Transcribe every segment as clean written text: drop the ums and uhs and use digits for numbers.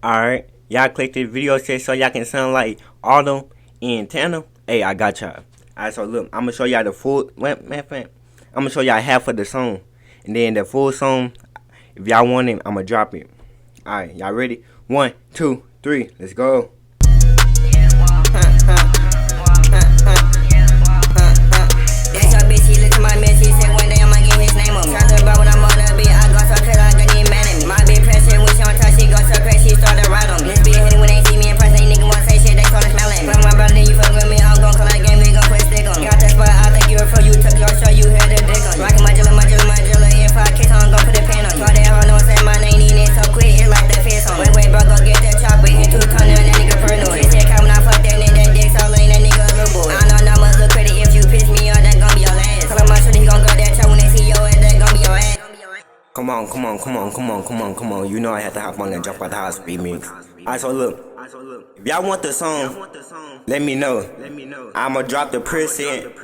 Alright, y'all click this video shit so y'all can sound like Autumn and Tana. Hey, I got y'all. Alright, so look, I'm gonna show y'all the full. I'm gonna show y'all half of the song, and then the full song. If y'all want it, I'm gonna drop it. Alright, y'all ready? 1, 2, 3, let's go. Come on. You know I had to hop on and jump out the house speed mix. Alright, so look. If y'all want the song, let me know. I'ma drop the preset.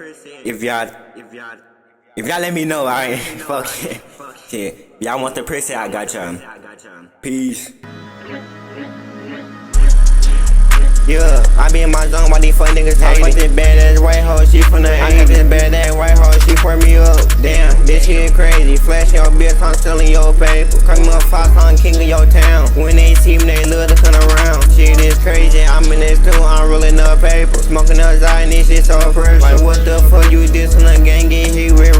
If y'all let me know, alright. Fuck it. Shit. If y'all want the preset, I got y'all. Peace. Yeah, I be in my zone while these fuck niggas hate. I fuck this badass white hoe, she from the 80s. I got this badass white hoe, she pour me up. Damn, this shit crazy. Flash your bitch, I'm stealing your paper. Call me a fox, I'm king of your town. When they see me, they love to come around. Shit is crazy, I'm in this too, I'm rolling up paper. Smoking outside and this shit so fresh. Like what the fuck you dissing the gang, get hit with